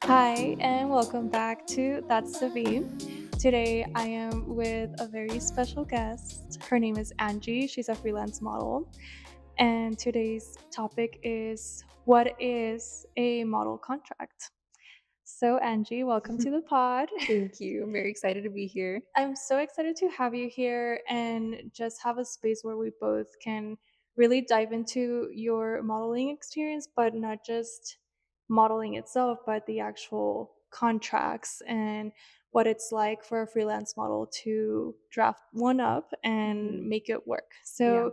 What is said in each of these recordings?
Hi, and welcome back to That's the V. Today, I am with a very special guest. Her name is Angie. She's a freelance model. And today's topic is what is a model contract? So, Angie, welcome to the pod. Thank you. I'm very excited to be here. I'm so excited to have you here and just have a space where we both can really dive into your modeling experience, but not just modeling itself, but the actual contracts and what it's like for a freelance model to draft one up and Mhm. make it work. Yeah.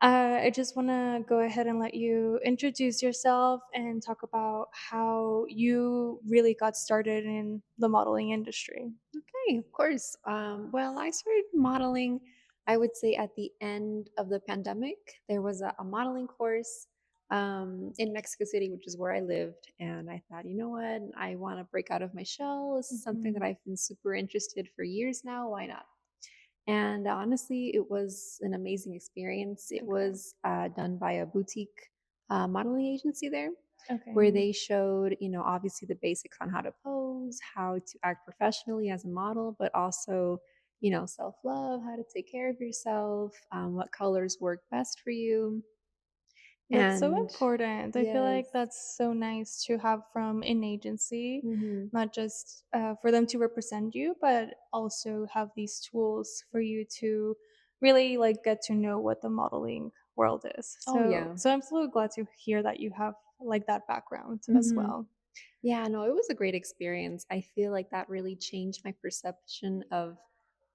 I just want to go ahead and let you introduce yourself and talk about how you really got started in the modeling industry. Okay, of course. Well, I started modeling, I would say, at the end of the pandemic. There was a modeling course in Mexico City, which is where I lived. And I thought, you know what? I want to break out of my shell. This is something that Mhm. I've been super interested for years now. Why not? And honestly, it was an amazing experience. It Okay. was done by a boutique modeling agency there, where Okay. they showed, obviously the basics on how to pose, how to act professionally as a model, but also, self love, how to take care of yourself, what colors work best for you. That's so And important. I feel yes, like that's so nice to have from an agency, hmm not just for them to represent you, but also have these tools for you to really like get to know what the modeling world is. oh, So, yeah. so I'm so glad to hear that you have like that background as hmm well. Yeah, no, it was a great experience. I feel like that really changed my perception of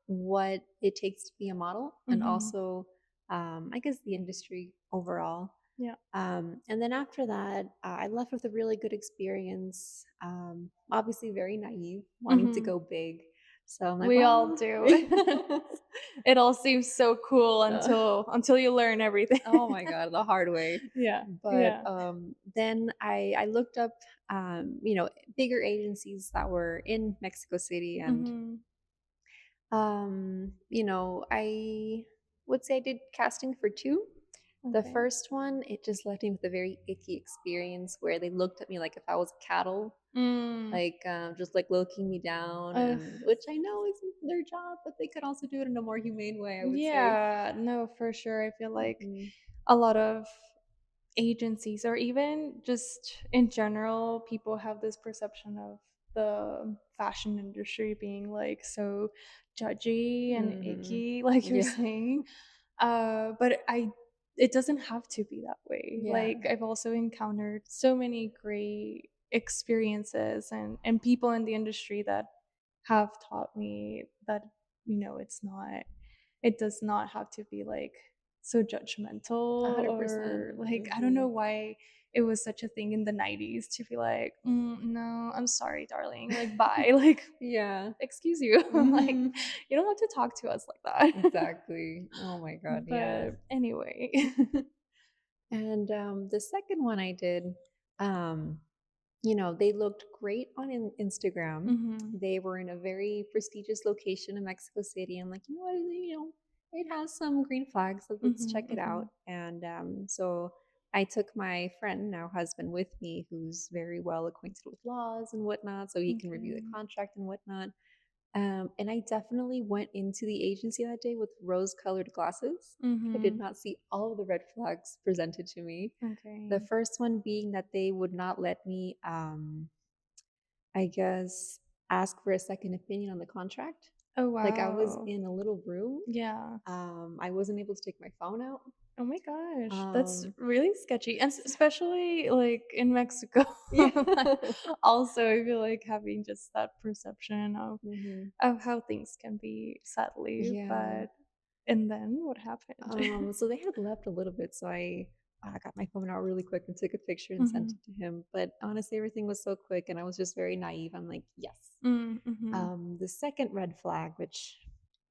what it takes to be a model and Hmm. also, I guess, the industry overall. Yeah, And then after that, I left with a really good experience. Obviously, very naive, wanting to hmm, go big. So I'm like, we all well, do. It all seems so cool uh, until you learn everything. oh my God, the hard way. Yeah, But yeah. then I looked up, bigger agencies that were in Mexico City. And Mhm. I would say I did casting for two. The Okay. first one, it just left me with a very icky experience where they looked at me like if I was cattle, Mm. like just like looking me down, Ugh. and which I know isn't their job, but they could also do it in a more humane way, I would say. Yeah, no, for sure. I feel like Hmm a lot of agencies, or even just in general, people have this perception of the fashion industry being like so judgy and hmm icky, like you're Yeah. saying. But it doesn't have to be that way. Yeah. Like I've also encountered so many great experiences and people in the industry that have taught me that it does not have to be like so A judgmental, hundred percent. or like I don't Mm-hmm. know why it was such a thing in the 90s to be like, no, I'm sorry, darling, like bye. Like, Yeah. excuse you. Like, hmm you don't have to talk to us like that. Exactly. Oh my God. Yeah. But anyway. And the second one I did, um, they looked great on Instagram. Hmm. They were in a very prestigious location in Mexico City. I'm like, it has some green flags. Let's Hmm. check it Hmm. out. And so I took my friend, now husband, with me, who's very well acquainted with laws and whatnot, so he can review the Okay. contract and whatnot. And I definitely went into the agency that day with rose-colored glasses. I did Hmm. not see all of the red flags presented to me. The Okay. first one being that they would not let me, I guess, ask for a second opinion on the contract. Oh Like I was wow. in a little room. Yeah. I wasn't able to take my phone out. Oh my gosh, that's Um, really sketchy, and especially like in Mexico. yeah. Also, I feel like having just that perception hmm of how things can be, sadly. Yeah. But and then what happened? So they had left a little bit, so I got my phone out really quick and took a picture and sent Hmm. it to him. But honestly, everything was so quick, and I was just very naive. I'm like, yes. Mm-hmm. The second red flag, which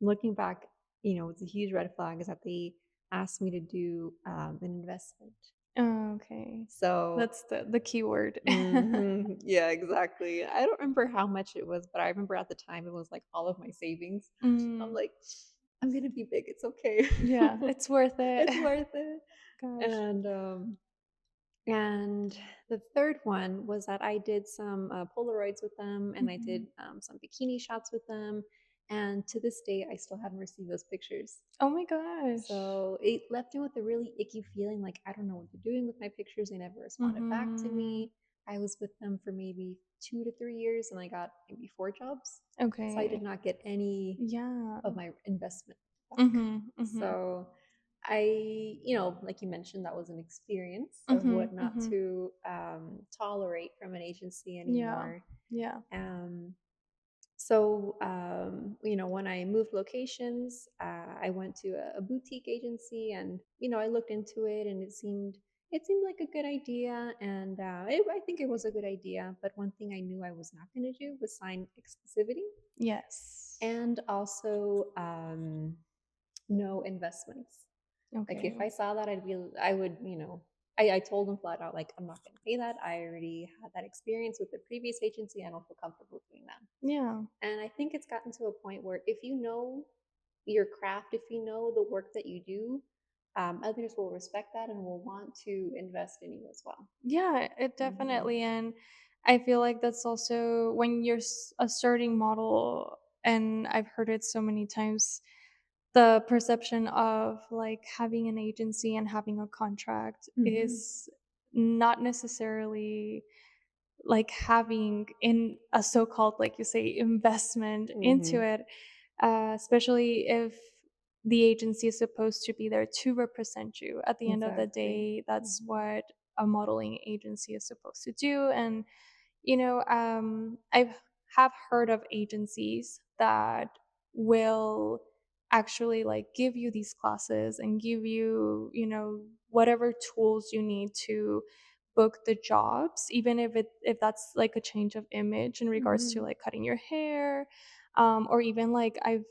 looking back, it's a huge red flag, is that they asked me to do an investment. Oh, okay, So, that's the key word. yeah, exactly. I don't remember how much it was, but I remember at the time it was like all of my savings. I'm Mm, like, I'm gonna be big. It's okay. yeah, it's worth it. It's worth it. Gosh. And And the third one was that I did some Polaroids with them, and I did Mhm. some bikini shots with them. And to this day, I still haven't received those pictures. Oh my gosh. So it left me with a really icky feeling like I don't know what they're doing with my pictures. They never responded back to Mhm. me. I was with them for maybe 2 to 3 years and I got maybe 4 jobs. So I did Okay. not get any Yeah. of my investment back. Mhm. Mhm. So like you mentioned, that was an experience of Mhm. what not Mhm. to tolerate from an agency Yeah. anymore. Yeah. Um, when I moved locations, I went to a boutique agency, and I looked into it, and it seemed like a good idea, and I think it was a good idea. But one thing I knew I was not going to do was sign exclusivity, Yes. and also no investments. Like if Okay. I saw that, I would, I told them flat out, like, I'm not going to pay that. I already had that experience with the previous agency. I don't feel comfortable doing that. Yeah. And I think it's gotten to a point where if you know your craft, if you know the work that you do, others will respect that and will want to invest in you as well. Yeah, it Hmm. definitely, and I feel like that's also when you're a starting model, and I've heard it so many times, the perception of like having an agency and having a contract Hmm. is not necessarily like having in a so-called, like you say, investment into Hmm. it, especially if the agency is supposed to be there to represent you. At the end of the Exactly. day, that's Hmm. what a modeling agency is supposed to do. And I've have heard of agencies that will actually like give you these classes and give you, whatever tools you need to book the jobs, even if that's like a change of image in regards to Hmm. like cutting your hair, or even like I've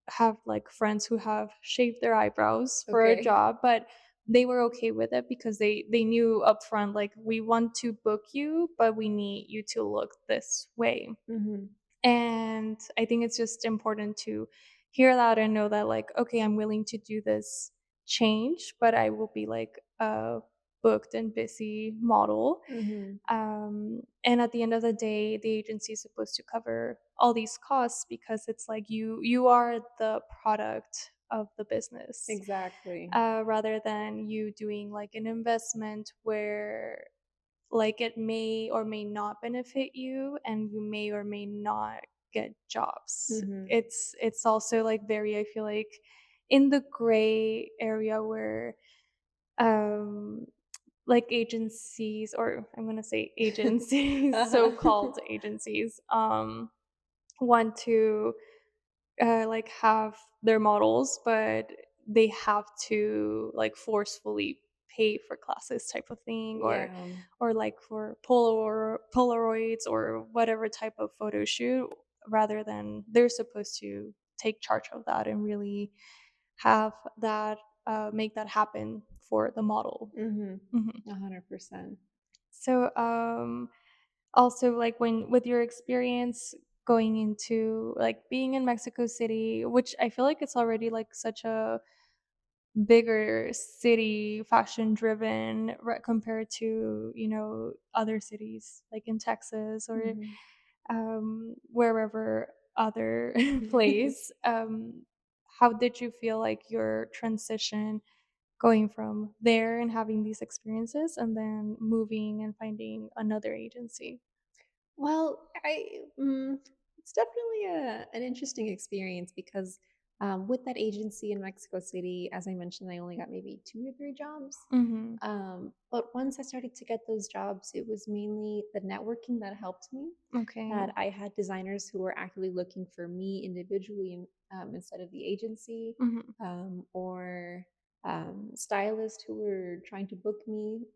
have like friends who have shaved their eyebrows for a Okay. job, but they were okay with it because they knew upfront, like, we want to book you, but we need you to look this way. Hmm. And I think it's just important to hear that and know that, like, okay, I'm willing to do this change, but I will be like a booked and busy model. Hmm. And at the end of the day, the agency is supposed to cover all these costs because it's like you are the product of the business, Exactly. rather than you doing like an investment where like it may or may not benefit you and you may or may not get jobs. Hmm. It's also like very, I feel like, in the gray area where um like agencies, or I'm going to say agencies, so-called agencies, want to like have their models, but they have to like forcefully pay for classes type of thing, Yeah. or like for Polaroids or whatever type of photo shoot, rather than they're supposed to take charge of that and really have that make that happen for the model. Hmm. Mhm. 100%. So also, like, when with your experience going into like being in Mexico City, which I feel like it's already like such a bigger city, fashion driven, compared to, other cities like in Texas or Hmm. wherever other place. How did you feel like your transition going from there and having these experiences and then moving and finding another agency? Well, it's definitely an interesting experience because with that agency in Mexico City, as I mentioned, I only got maybe 2 or 3 jobs. Mhm. But once I started to get those jobs, it was mainly the networking that helped me. Okay. That I had designers who were actively looking for me individually instead of the agency, Mhm. or stylists who were trying to book me.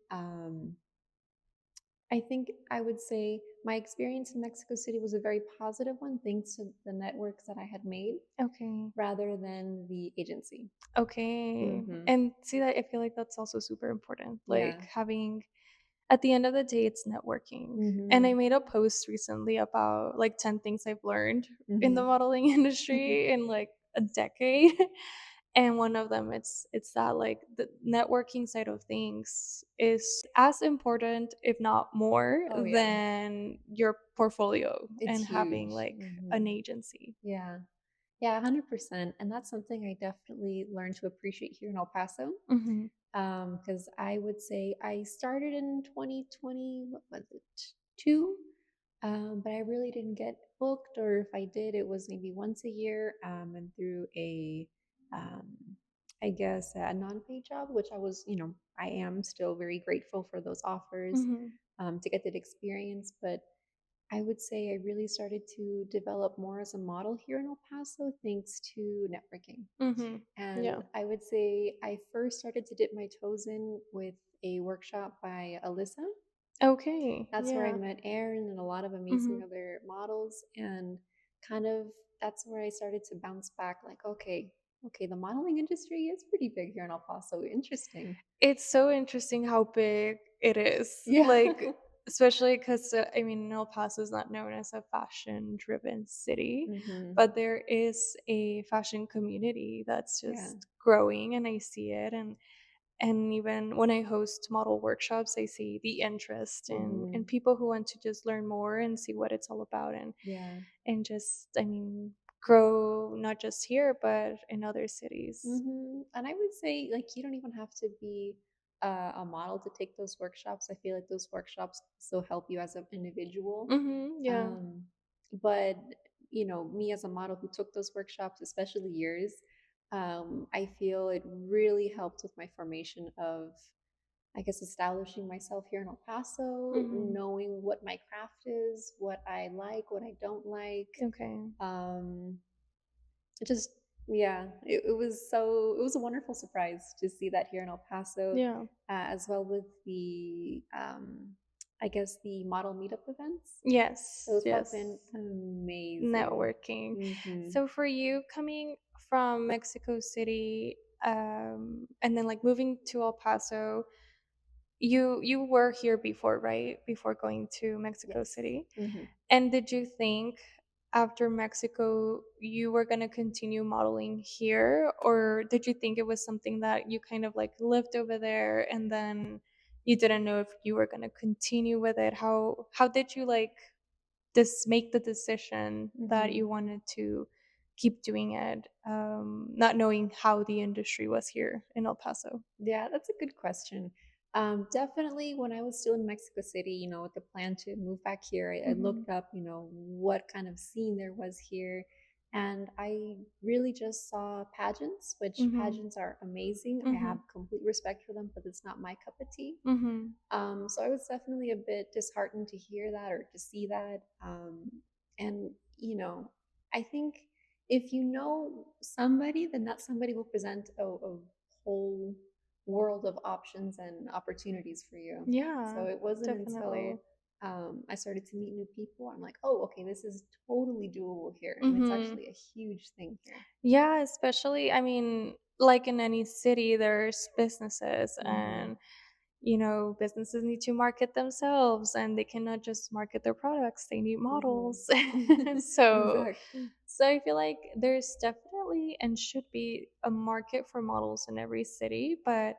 I think I would say my experience in Mexico City was a very positive one, thanks to the networks that I had made Okay. rather than the agency. Okay. Hmm. And see, that I feel like that's also super important. Like Yeah. having, at the end of the day, it's networking. And I Hmm. made a post recently about like 10 things I've learned in the Hmm. modeling industry in like a decade. And one of them, it's that like the networking side of things is as important, if not more, Oh yeah, than your portfolio it's and having huge. like an agency. Yeah. Yeah, 100%. And that's something I definitely learned to appreciate here in El Paso. Mhm. Because I would say I started in 2020, what was it, two? But I really didn't get booked, or if I did, it was maybe once a year, and through um, I guess, a non-paid job, which I am still very grateful for those offers, Mhm. to get that experience. But I would say I really started to develop more as a model here in El Paso thanks to networking. Mhm. And Yeah. I would say I first started to dip my toes in with a workshop by Alyssa. Okay. That's where I Yeah. met Aaron and a lot of amazing Mhm. other models. And kind of that's where I started to bounce back like, okay, the modeling industry is pretty big here in El Paso. Interesting. It's so interesting how big it is. Yeah. Like, especially because I mean, El Paso is not known as a fashion-driven city, hmm but there is a fashion community that's Yeah. just growing, and I see it. And even when I host model workshops, I see the interest in hmm people who want to just learn more and see what it's all about, Yeah. and just, I mean, grow not just here but in other cities. And I would say, like, you don't even have to be a model to take those workshops. I feel like those workshops also help you as an individual. Mhm. Yeah. Um, but, me as a model who took those workshops, especially yours, I feel it really helped with my formation of, I guess, establishing myself here in El Paso, Mhm. knowing what my craft is, what I like, what I don't like. Okay. Um, it just yeah, it was a wonderful surprise to see that here in El Paso, Yeah. as well with the I guess the model meetup events. Yes, Those have yes. been amazing. Networking. hmm So for you coming from Mexico City, and then like moving to El Paso, you were here before, right? Before going to Mexico Yes. City. hmm And did you think after Mexico you were going to continue modeling here, or did you think it was something that you kind of like lived over there and then you didn't know if you were going to continue with it? How did you like this make the decision that hmm you wanted to keep doing it, not knowing how the industry was here in El Paso? Yeah, that's a good question. Definitely, when I was still in Mexico City, with the plan to move back here, I Mhm. looked up, what kind of scene there was here. And I really just saw pageants, which Mhm. pageants are amazing. I have Mhm. complete respect for them, but it's not my cup of tea. Mhm. So I was definitely a bit disheartened to hear that or to see that. And, I think if you know somebody, then that somebody will present a whole world of options and opportunities for you. So Yeah, it wasn't definitely. until I started to meet new people, I'm like, oh, okay, this is totally doable here. And it's Mhm. actually a huge thing here. Yeah, especially, I mean, like in any city, there's businesses, hmm and businesses need to market themselves, and they cannot just market their products. They need hmm models. so, exactly. so I feel like there's definitely and should be a market for models in every city, but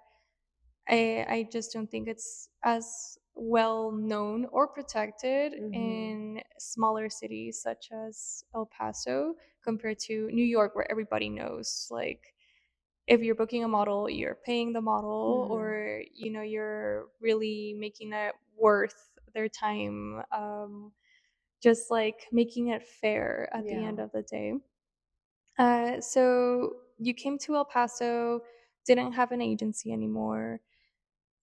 I just don't think it's as well known or protected hmm in smaller cities such as El Paso compared to New York, where everybody knows. Like, if you're booking a model, you're paying the model, hmm or you're really making it worth their time. Just like making it fair at the Yeah. end of the day. So you came to El Paso, didn't have an agency anymore.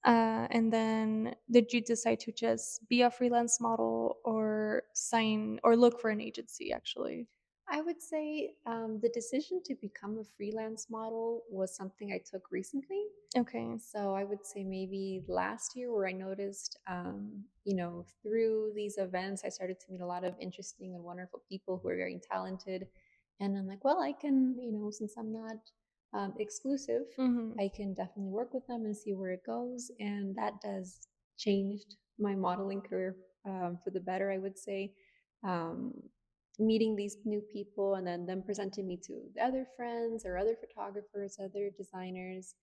And then did you decide to just be a freelance model or sign or look for an agency actually? I would say the decision to become a freelance model was something I took recently. Okay. So I would say maybe last year, where I noticed, through these events, I started to meet a lot of interesting and wonderful people who are very talented. And I'm like, well, I can, since I'm not exclusive, Mhm. I can definitely work with them and see where it goes. And that does changed my modeling career for the better, I would say. Um, meeting these new people and then them presenting me to the other friends or other photographers, other designers.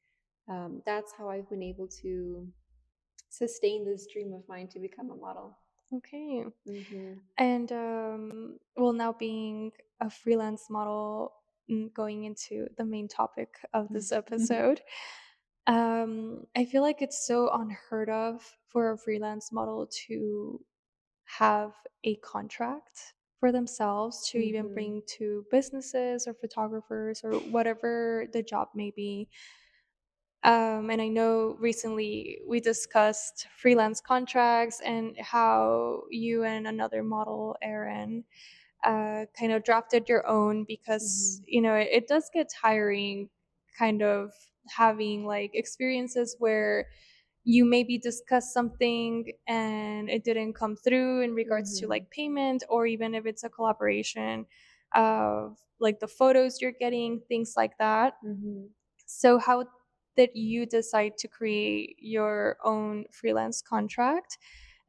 That's how I've been able to sustain this dream of mine to become a model. Okay. Hmm. And well, now being a freelance model, going into the main topic of this episode, I feel like it's so unheard of for a freelance model to have a contract for themselves to even Hmm. bring to businesses or photographers or whatever the job may be. And I know recently we discussed freelance contracts and how you and another model, Erin, kind of drafted your own because, Hmm. it does get tiring kind of having like experiences where you maybe discuss something and it didn't come through in regards to Hmm. like payment, or even if it's a collaboration of like the photos you're getting, things like that. Hmm. So, how did you decide to create your own freelance contract?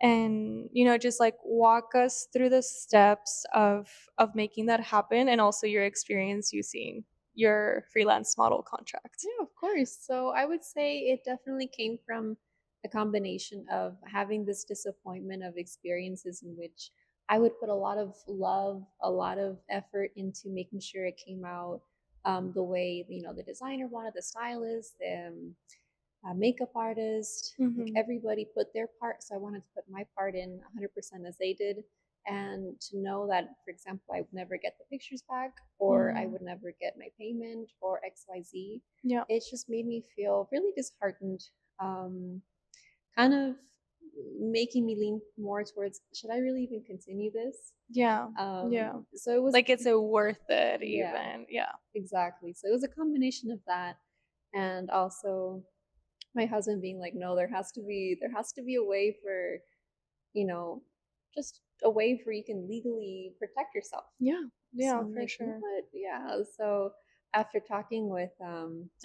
And just like walk us through the steps of making that happen, and also your experience using your freelance model contract. Yeah, of course. So I would say it definitely came from a combination of having this disappointment of experiences in which I would put a lot of love, a lot of effort into making sure it came out the way the designer wanted, the stylist, the makeup artist, like Hmm. everybody put their part. So I wanted to put my part in 100% as they did. And to know that, for example, I would never get the pictures back, or I Hmm. would never get my payment, or XYZ, Yeah. it just made me feel really disheartened. Um, Kind of making me lean more towards, should I really even continue this? Yeah. Yeah. So it was, Like, is it worth it yeah, even? Yeah. exactly. So it was a combination of that, and also my husband being like, no, there has to be a way for, you know, just a way for you can legally protect yourself. Yeah. So Yeah, I'm for like, you know sure. what? Yeah. So after talking with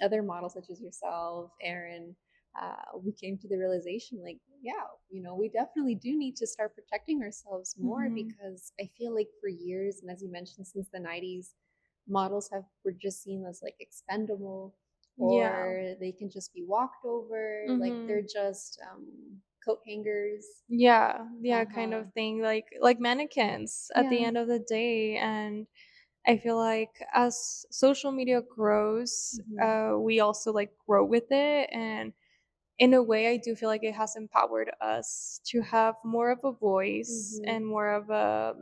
other models such as yourself, Aaron, we came to the realization like, yeah, we definitely do need to start protecting ourselves more, Hmm. because I feel like for years, and as you mentioned, since the 90s, models were just seen as like expendable, Yeah. or they can just be walked over, like Hmm. they're just coat hangers. Yeah. Yeah, kind Uh-huh. of thing. Like mannequins at the Yeah. end of the day. And I feel like as social media grows, Hmm. we also like grow with it. And in a way, I do feel like it has empowered us to have more of a voice Hmm. and more of a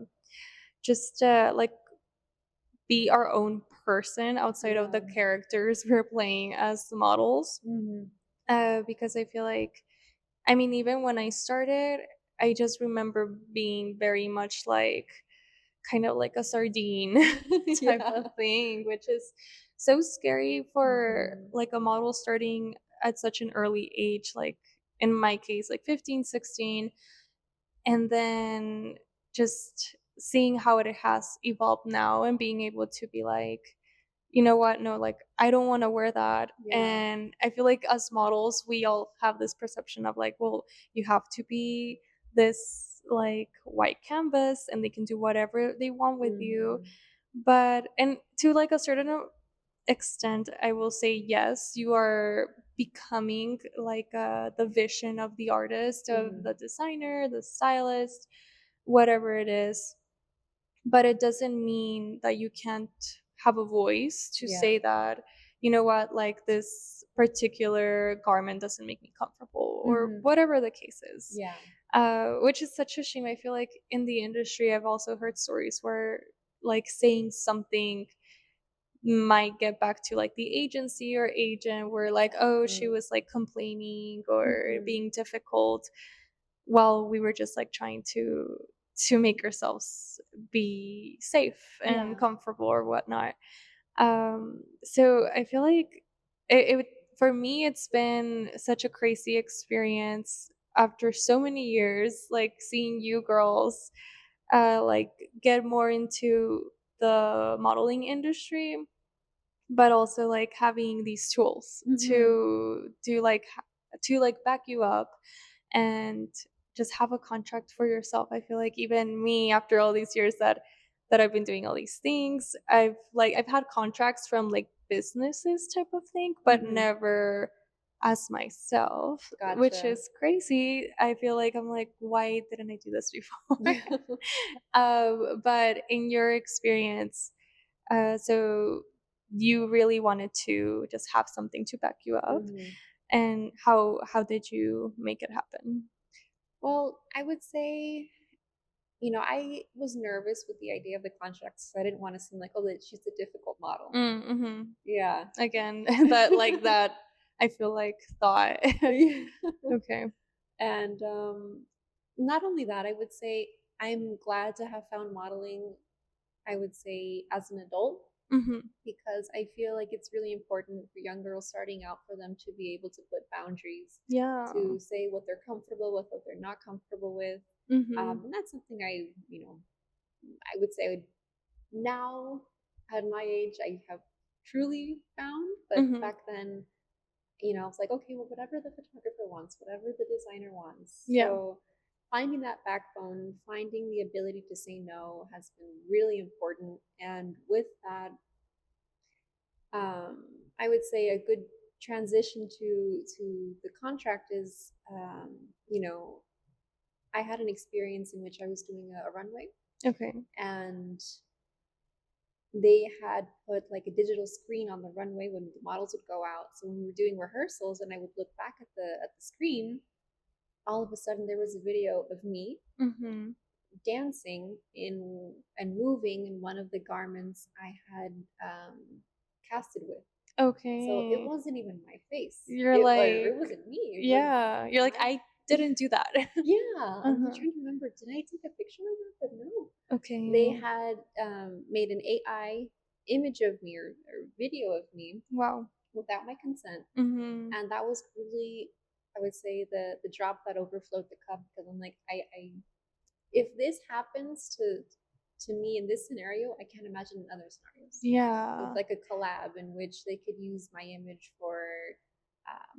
just like be our own person outside of the Yeah. characters we're playing as models. Hmm. Because I feel like, I mean, even when I started, I just remember being very much like kind of like a sardine type Yeah. of thing, which is so scary for Hmm. like a model starting at such an early age, like in my case, like 15, 16, and then just seeing how it has evolved now and being able to be like, you know what, no, like I don't want to wear that. Yeah. And I feel like as models we all have this perception of like, well, you have to be this like white canvas and they can do whatever they want with you. Hmm. But and to like a certain extent, I will say yes, you are becoming like the vision of the artist, of Hmm. the designer, the stylist, whatever it is. But it doesn't mean that you can't have a voice to Yeah. say that, you know what, like this particular garment doesn't make me comfortable, or Hmm. whatever the case is. Yeah. Which is such a shame. I feel like in the industry I've also heard stories where like saying something might get back to like the agency or agent, where like, oh, she Exactly. was like complaining or Hmm. being difficult, while we were just like trying to make ourselves be safe and Yeah. comfortable or whatnot. So I feel like it for me it's been such a crazy experience after so many years, like seeing you girls like get more into the modeling industry, but also like having these tools Hmm. to like back you up and just have a contract for yourself. I feel like even me, after all these years, that that I've been doing all these things. I've had contracts from like businesses type of thing, but Mhm. never as myself, which Gotcha. is crazy. I feel like I'm like, why didn't I do this before? But in your experience, so you really wanted to just have something to back you up, Mhm. and how did you make it happen? Well, I would say, I was nervous with the idea of the contracts. So I didn't want to seem like, oh, that she's a difficult model. Mm-hmm. Yeah. Again, that I feel like thought. Yeah. Okay. And not only that, I would say I'm glad to have found modeling, I would say, as an adult, Mhm. because I feel like it's really important for young girls starting out for them to be able to put boundaries, Yeah. to say what they're comfortable with, what they're not comfortable with. Mhm. And that's something I would say now at my age, I have truly found. But Mhm. back then, it's like, okay, well, whatever the photographer wants, whatever the designer wants. Yeah. So finding that backbone, finding the ability to say no has been really important. And with that, I would say a good transition to the contract is, I had an experience in which I was doing a runway, Okay. and they had put like a digital screen on the runway when the models would go out. So when we were doing rehearsals and I would look back at the screen, all of a sudden there was a video of me Mhm. dancing in and moving in one of the garments I had casted with. So it Okay. wasn't even my face. You're It like, wasn't me. It was yeah, you're like, my. I didn't do that. Yeah, I'm like Uh-huh. trying to remember. Did I take a picture of that? But no, they Okay. had made an AI image of me or video of me Wow. without my consent, Mhm. and that was really, I would say, the drop that overflowed the cup, because I'm like, I if this happens to me in this scenario, I can't imagine in other scenarios with Yeah. like a collab in which they could use my image for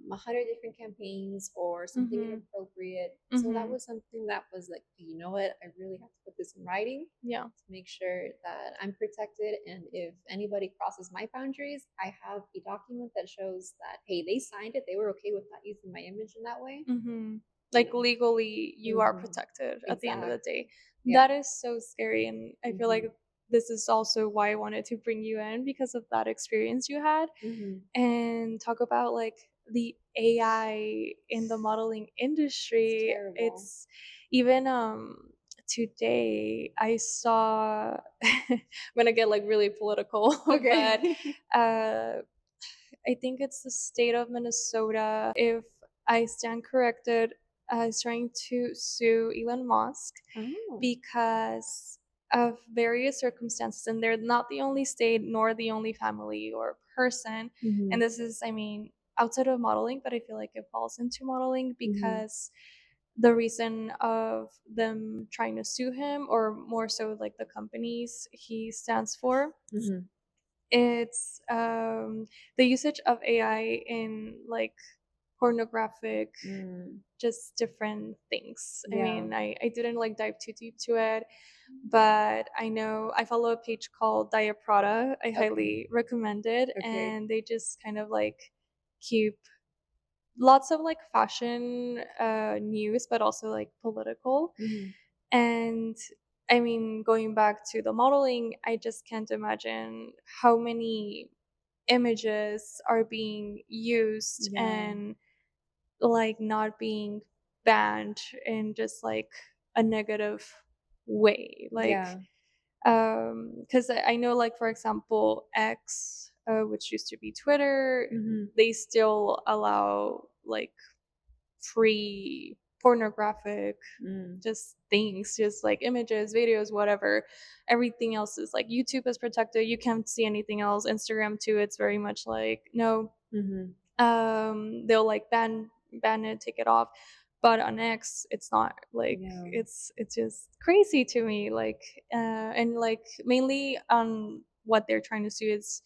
100 different campaigns or something Mhm. inappropriate. So that Mhm. was something that was like, you know what, I really have to put this in writing Yeah. to make sure that I'm protected. And if anybody crosses my boundaries, I have a document that shows that, hey, they signed it, they were okay with not using my image in that way. Mhm. You Like know, legally, you are hmm protected at the end of the day. exactly. Yeah. That is so scary, and I feel like hmm this is also why I wanted to bring you in because of that experience you had, hmm and talk about like the AI in the modeling It's industry. terrible. It's even today I saw I'm gonna get like really political, but Okay. uh I think it's the state of Minnesota. If I stand corrected, is trying to sue Elon Musk Oh. because of various circumstances. And they're not the only state nor the only family or person. And Mhm. this is, I mean, outside of modeling, but I feel like it falls into modeling Mhm. because the reason of them trying to sue him, or more so like the companies he stands for, Mhm. it's the usage of AI in like pornographic, Mm. just different things. I Yeah. mean, I didn't like dive too deep to it, but I know I follow a page called Dia Prada. I Okay. highly recommend it, Okay. and they just kind of like keep lots of like fashion news, but also like political. Mhm. And I mean, going back to the modeling, I just can't imagine how many images are being used Yeah. and like not being banned in just like a negative way. Like, Yeah. because I know, like, for example, X, which used to be Twitter, Mhm. they still allow like free pornographic Mm. just things, just like images, videos, whatever. Everything else is like YouTube is protected. You can't see anything else. Instagram too, it's very much like no. Mhm. They'll like ban it, take it off. But on X, it's not like Yeah. it's just crazy to me. Like and like mainly on what they're trying to do is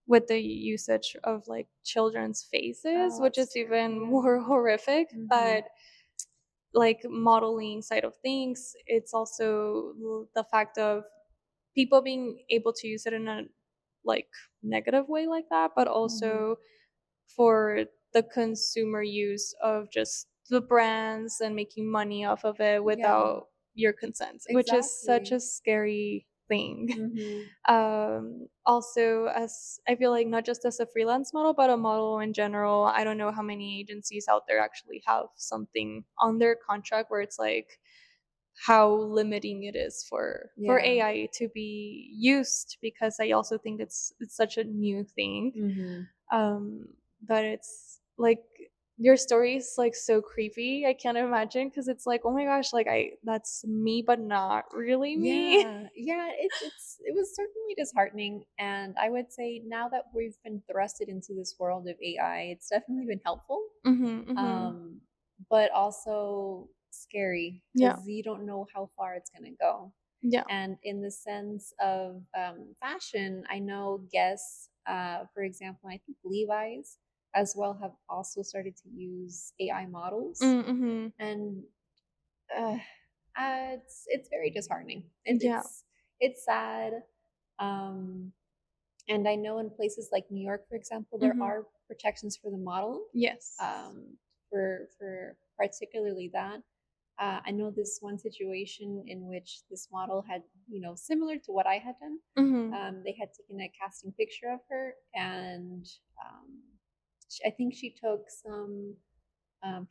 with the usage of like children's faces, Oh, which that's is even terrible. Yeah. more horrific. Mhm. But like modeling side of things, it's also the fact of people being able to use it in a like negative way like that, but Mhm. also for the consumer use of just the brands and making money off of it Yeah, without your consent, which is such exactly. a scary thing. Mhm. Also, as I feel like not just as a freelance model, but a model in general, I don't know how many agencies out there actually have something on their contract where it's like how limiting it is for Yeah. AI to be used, because I also think it's such a new thing. Mhm. But it's like your story is like so creepy. I can't imagine because it's like, oh my gosh, like I that's me, but not really me. Yeah, yeah, it was certainly disheartening, and I would say now that we've been thrusted into this world of AI, it's definitely been helpful, Mhm. Mhm. um, but also scary Yeah. because you don't know how far it's gonna go. Yeah. And in the sense of fashion, I know Guess, for example, I think Levi's as well have also started to use AI models, Mhm. and uh, it's very disheartening. Yeah. It's sad, um, and I know in places like New York, for example, there Mhm. are protections for the model, Yes. for particularly that. I know this one situation in which this model had, similar to what I had done. Mhm. They had taken a casting picture of her, and I think she took some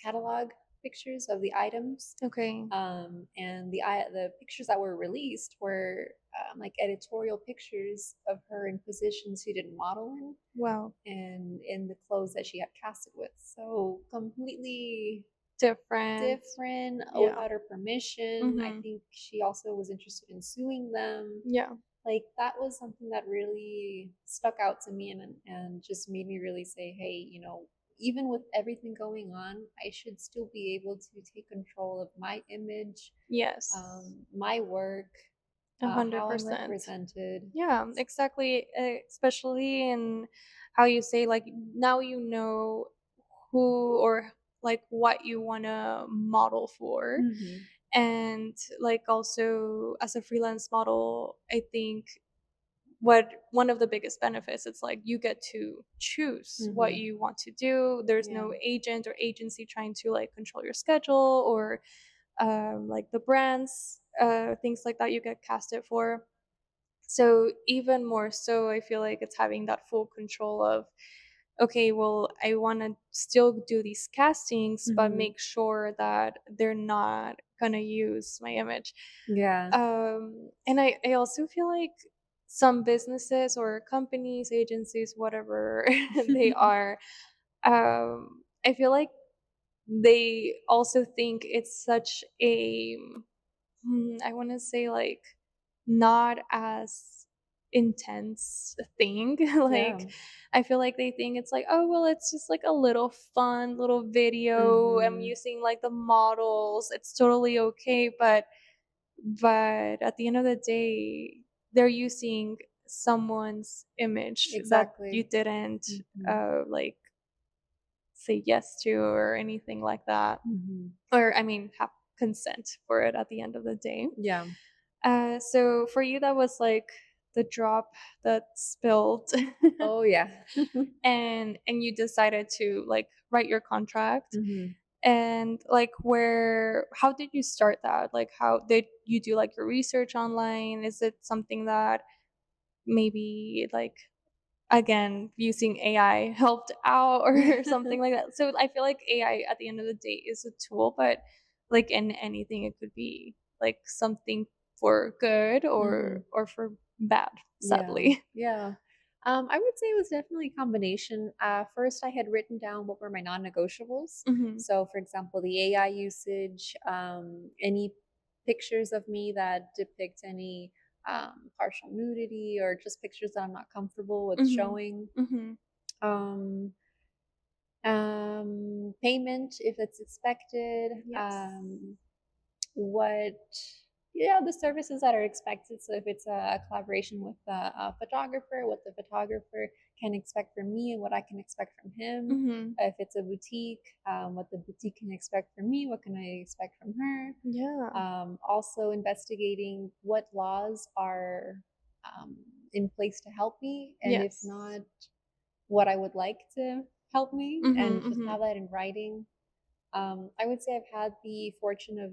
catalog pictures of the items, Okay. and the pictures that were released were like editorial pictures of her in positions she didn't model in, Wow. and in the clothes that she had casted with. So completely Different. different Yeah. without her permission. I Mhm. think she also was interested in suing them. Yeah. Like that was something that really stuck out to me, and just made me really say, hey, even with everything going on, I should still be able to take control of my image, Yes. my work, how I'm 100%. represented. Yeah, exactly. Especially in how you say, like, now you know who or like what you want to model for. Hmm. And like, also as a freelance model, I think what one of the biggest benefits, it's like you get to choose what Hmm. you want to do. There's Yeah. no agent or agency trying to like control your schedule or like the brands, things like that you get casted for. So even more so, I feel like it's having that full control of, okay, well, I want to still do these castings, but Hmm. make sure that they're not gonna use my image. Yeah. And I also feel like some businesses or companies, agencies, whatever they are, I feel like they also think it's such a, I want to say like not as intense thing. Yeah. Like I feel like they think it's like, oh well, it's just like a little fun little video. I'm Hmm. using like the models. It's totally okay, but at the end of the day, they're using someone's image that you Exactly. didn't Hmm. like say yes to or anything like that, Hmm. or I mean have consent for it at the end of the day. Yeah. So for you, that was like the drop that spilled, Oh yeah. and you decided to like write your contract. Hmm. And like, where how did you start that? Like, how did you do like your research online? Is it something that maybe like, again, using AI helped out or something like that? So I feel like AI at the end of the day is a tool, but like in anything, it could be like something for good Hmm. or for bad, Yeah, sadly. yeah. I would say it was definitely a combination. First, I had written down what were my non-negotiables. Mhm. So, for example, the AI usage, any pictures of me that depict any partial nudity, or just pictures that I'm not comfortable with Mhm. showing. Mhm. Um, Payment if it's expected. Yes. What The services that are expected. So if it's a collaboration with a photographer, what the photographer can expect from me and what I can expect from him. Mhm. If it's a boutique, what the boutique can expect from me, what can I expect from her. Yeah. Also investigating what laws are um, in place to help me, and if Yes. not, what I would like to help me, Mhm, and just mhm. have that in writing. I would say I've had the fortune of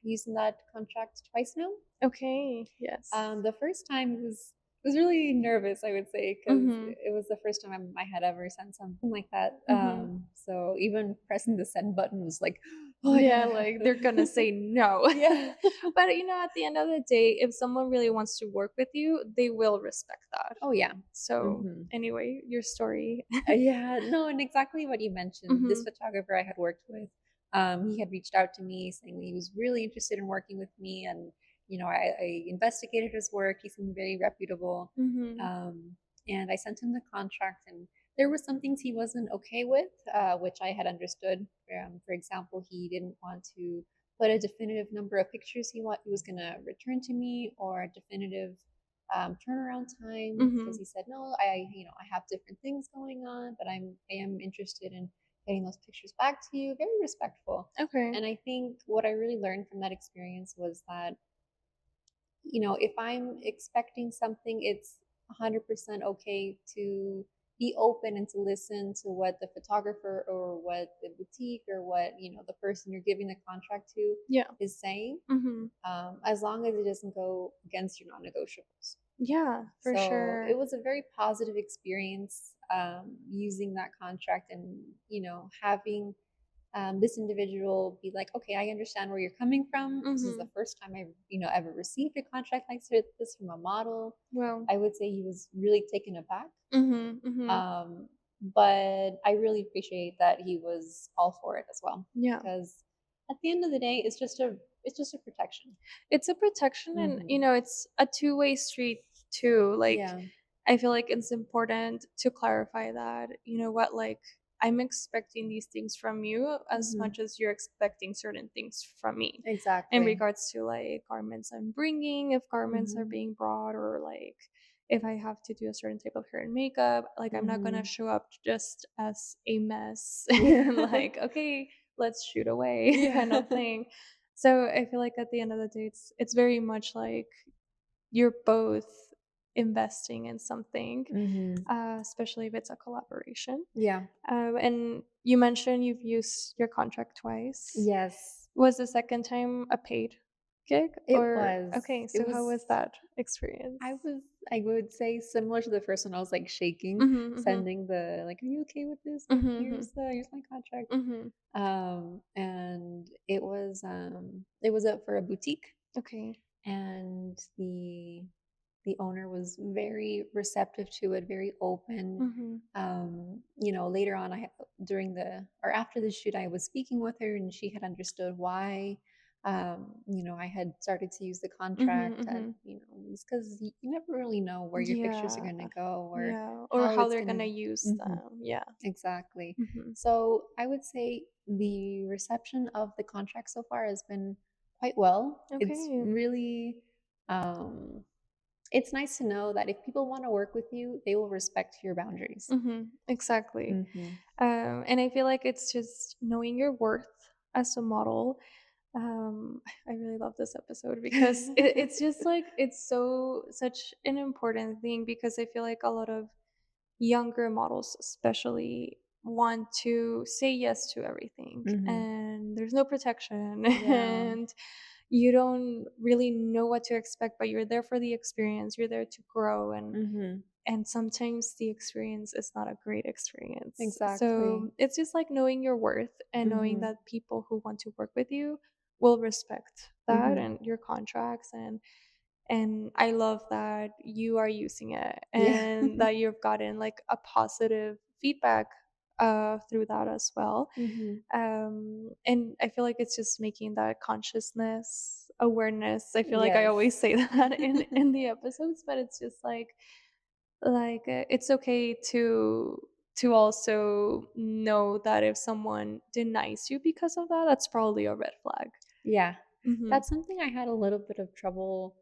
using that contract twice now. Okay, yes. The first time was really nervous, I would say, because Mhm, it was the first time I had ever sent something like that. mhm. So even pressing the send button was like, oh my god, Yeah, I have like, they're gonna to. say no. Yeah. But, at the end of the day, if someone really wants to work with you, they will respect that. Oh yeah. So, Hmm. anyway, your story. Yeah, no, and exactly what you mentioned. This Mhm, photographer I had worked with, he had reached out to me saying he was really interested in working with me, and I investigated his work. He seemed very reputable, mhm, um, and I sent him the contract. And there were some things he wasn't okay with, which I had understood. For example, he didn't want to put a definitive number of pictures he was going to return to me, or a definitive turnaround time, because mhm. he said, no, I have different things going on, but I am interested in getting those pictures back to you. Very respectful. Okay. And I think what I really learned from that experience was that, if I'm expecting something, it's 100% okay to be open and to listen to what the photographer or what the boutique or what, the person you're giving the contract to Yeah. is saying, Mhm. as long as it doesn't go against your non-negotiables. Yeah, for So it sure. was a very positive experience, using that contract, and having this individual be like, okay, I understand where you're coming from. This is the Mhm. first time I ever received a contract like this from a model. Well. I would say he was really taken aback, Mhm, mhm. um, but I really appreciate that he was all for it as well, Yeah. because at the end of the day, it's just a protection. It's a protection and, Hmm. it's a two-way street too. Like, Yeah. I feel like it's important to clarify that, what, like, I'm expecting these things from you as Hmm. much as you're expecting certain things from me in Exactly. regards to, like, garments I'm bringing, if garments are Hmm. being brought, or, like, if I have to do a certain type of hair and makeup. Like, I'm not gonna Hmm. show up just as a mess and, Yeah. like, okay, let's shoot away kind of Yeah. thing. So I feel like at the end of the day, it's very much like you're both investing in something, Hmm. especially if it's a collaboration. Yeah. And you mentioned you've used your contract twice. Yes. Was the second time a paid gig, It or was. okay? It So how was was that experience? I would say similar to the first one. I was like shaking, Mhm, mhm, sending the like, "Are you okay with this? Like, mhm, here's my contract." mhm. And it was up for a boutique, Okay. and the owner was very receptive to it, very open. Mhm, Later on, during the or after the shoot, I was speaking with her, and she had understood why. I had started to use the mhm, contract, and mhm. it's because you never really know where your pictures are Yeah, going to go, or yeah, or how how it's they're going gonna to. use them. Yeah. Exactly. Mhm, So I would say the reception of the contract so far has been quite well. It's okay. really, it's nice to know that if people want to work with you, they will respect your boundaries. Exactly. Hmm. And I feel like it's just knowing your worth as a model. I really love this episode because it's just like it's such an important thing, because I feel like a lot of younger models especially want to say yes to everything, Hmm. and there's no protection Yeah. and you don't really know what to expect, but you're there for the experience, you're there to grow, Hmm. and sometimes the experience is not a great experience. Exactly. So it's just like knowing your worth and knowing Hmm. that people who want to work with you will respect that Hmm. and your contracts. And I love that you are using it Yeah. and that you've gotten like a positive feedback through that as well. Hmm. And I feel like it's just making that consciousness awareness. I feel like I Yes. always say that in the episodes, but it's just it's okay to also know that if someone denies you because of that, that's probably a red flag. Yeah. Mhm. That's something I had a little bit of trouble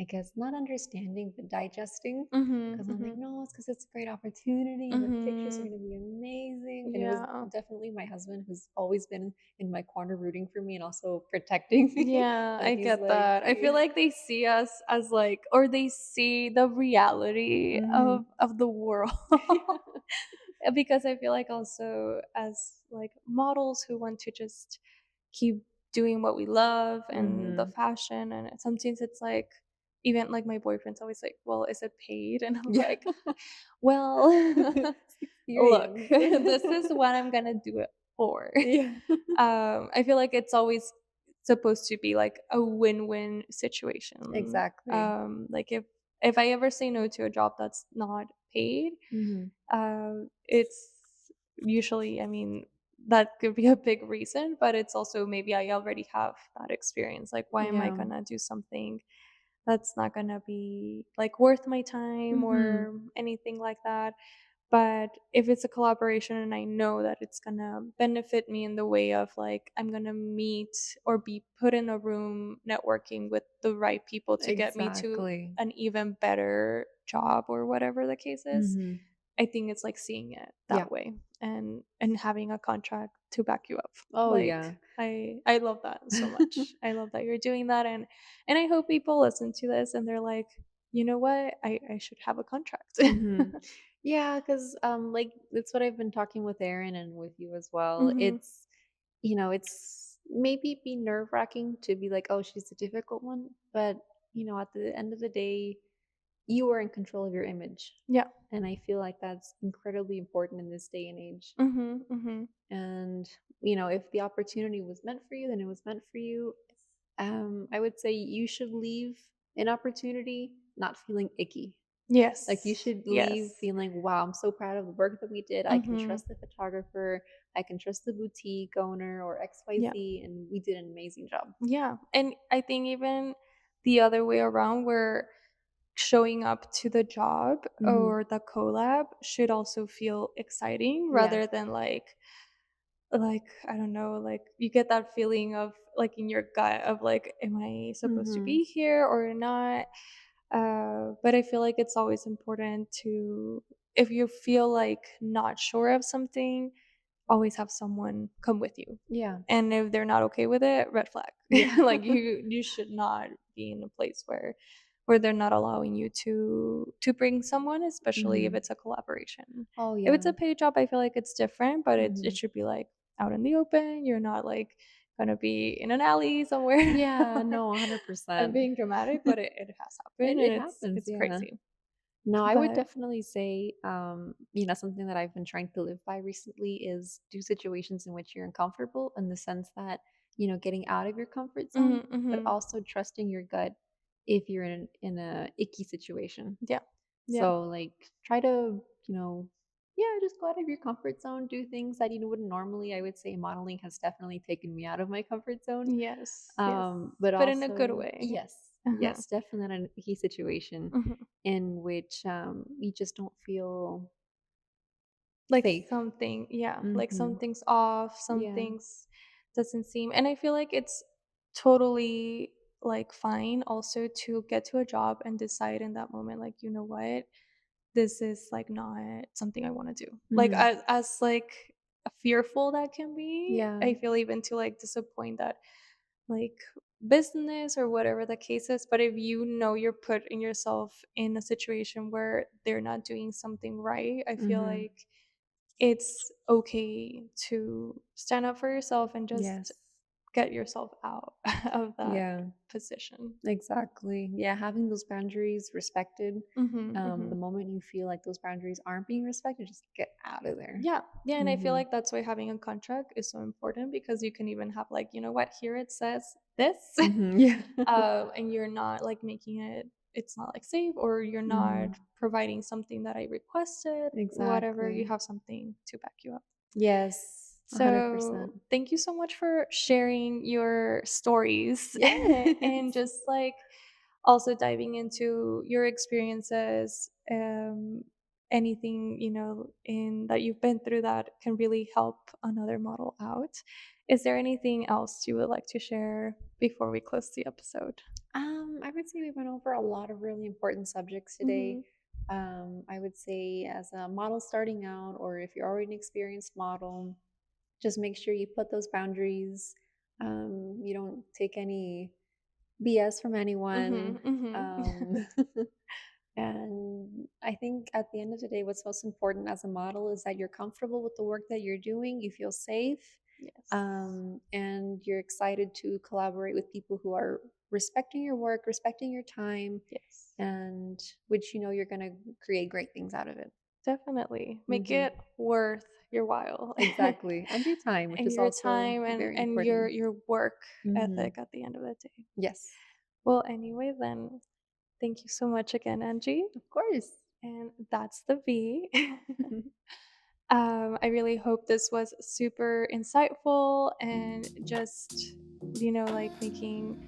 I guess not understanding, but digesting. Mhm, Because I'm like, mhm, no, it's because it's a great opportunity and the pictures are mhm. going to be amazing. And it was Yeah. definitely my husband who's always been in my corner rooting for me and also protecting me. Yeah, But I he's get like, that. I feel like they see us as like, or they see the reality mhm. of the world. Yeah. Because I feel like also as like models who want to just keep doing what we love and the Hmm. fashion, and sometimes it's like even like my boyfriend's always like, "Well, is it paid?" And I'm Yeah. like, "Well, It's look, experience. this is what I'm gonna do it for." Yeah. I feel like it's always supposed to be like a win-win situation. Exactly. Like if I ever say no to a job that's not paid, Hmm. it's usually, I mean, that could be a big reason, but it's also maybe I already have that experience. Like, why am I Yeah. gonna do something that's not gonna be like worth my time Hmm. or anything like that? But if it's a collaboration and I know that it's gonna benefit me in the way of like I'm gonna meet or be put in a room networking with the right people to get me to Exactly. an even better job or whatever the case is, Hmm. I think it's like seeing it Yeah. that way and having a contract to back you up. Oh, Like yeah. I love that so much. I love that you're doing that, and I hope people listen to this and they're like, you know what? I should have a contract. Mhm. Yeah, because like, it's what I've been talking with Aaron and with you as well. Mhm. It's maybe be nerve-wracking to be like, "Oh, she's the difficult one," but, at the end of the day, you are in control of your image, Yeah. and I feel like that's incredibly important in this day and age. Mhm, mhm. And, if the opportunity was meant for you, then it was meant for you. I would say you should leave an opportunity not feeling icky. Like, you Yes. should leave Yes. feeling, "Wow, I'm so proud of the work that we did. I can Mhm. trust the photographer. I can trust the boutique owner or Yeah. XYZ, and we did an amazing job." Yeah, and I think even the other way around where showing up to the job Mhm. or the collab should also feel exciting Yeah. rather than like I don't know, like you get that feeling of like in your gut of like, am I supposed to Mhm. be here or not? But I feel like it's always important to, if you feel like not sure of something, always have someone come with you. Yeah. And if they're not okay with it, red flag. Yeah. Like you should not be in a place where they're not allowing you to bring someone, especially if Mhm. it's a collaboration. Oh, If it's yeah. a paid job, I feel like it's different, but it Mhm. should be like out in the open. You're not like gonna be in an alley somewhere. Yeah, no, I'm 100%. being dramatic, but it has happened and It happens, it's yeah. crazy. No, I would But definitely say, something that I've been trying to live by recently is do situations in which you're uncomfortable in the sense that, getting out of your comfort zone, mhm, but mhm. also trusting your gut if you're in a icky situation. Yeah. Yeah. So, like, try to, yeah, just go out of your comfort zone, do things that you wouldn't normally. I would say modeling has definitely taken me out of my comfort zone. Yes, yes. But But in a good also, way. yes, Uh-huh. yes, definitely in a icky situation Mhm. in which you just don't feel Like safe. something, yeah, like Mhm. something's off, some Yeah. things doesn't seem, and I feel like it's totally like fine also to get to a job and decide in that moment like, you know what? This is like not something I want to do. Like Mhm. as like fearful that can be, Yeah. I feel even to like disappoint that like business or whatever the case is, but if you know you're putting yourself in a situation where they're not doing something right, I feel Mhm. like it's okay to stand up for yourself and just Yes. get yourself out of that Yeah. position. Exactly. Yeah, having those boundaries respected. Mhm, The mhm. moment you feel like those boundaries aren't being respected, just get out of there. Yeah, yeah, and I feel Mhm. like that's why having a contract is so important because you can even have like, you know what, here it says this, Mhm. Yeah. and you're not like making it. It's not like safe, or you're not Mhm. providing something that I requested. Whatever, you Exactly. have something to back you up. Yes. So 100%. thank you so much for sharing your stories and Yes. just like also diving into your experiences, anything, in that you've been through that can really help another model out. Is there anything else you would like to share before we close the episode? I would say we went over a lot of really important subjects today. Mhm. I would say, as a model starting out, or if you're already an experienced model, just make sure you put those boundaries. You don't take any BS from anyone. Mhm. Mhm. Um, and I think at the end of the day, what's most important as a model is that you're comfortable with the work that you're doing, you feel safe, Yes. and you're excited to collaborate with people who are respecting your work, respecting your time, Yes. and which you know you're going to create great things out of it. Definitely. Make Hmm. it worth your while. Exactly. And your time, which And is your also time and very and your important. your work Hmm. ethic at the end of the day. Yes, Well, anyway then, thank you so much again, Angie, of course. and that's the V. I really hope this was super insightful and just, like making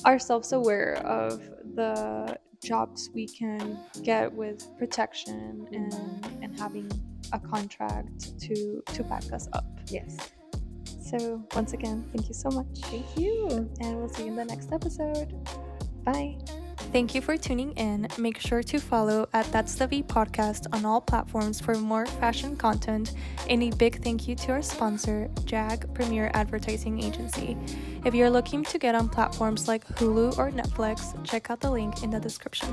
ourselves aware of the jobs we can get with protection and Hmm. and having a contract to back us up. Yes. So once again, thank you so much, Thank you. and we'll see you in the next episode. Bye. Thank you for tuning in. Make sure to follow at That's the V podcast on all platforms for more fashion content. And a big thank you to our sponsor, Jag Premier Advertising Agency. If you're looking to get on platforms like Hulu or Netflix, check out the link in the description.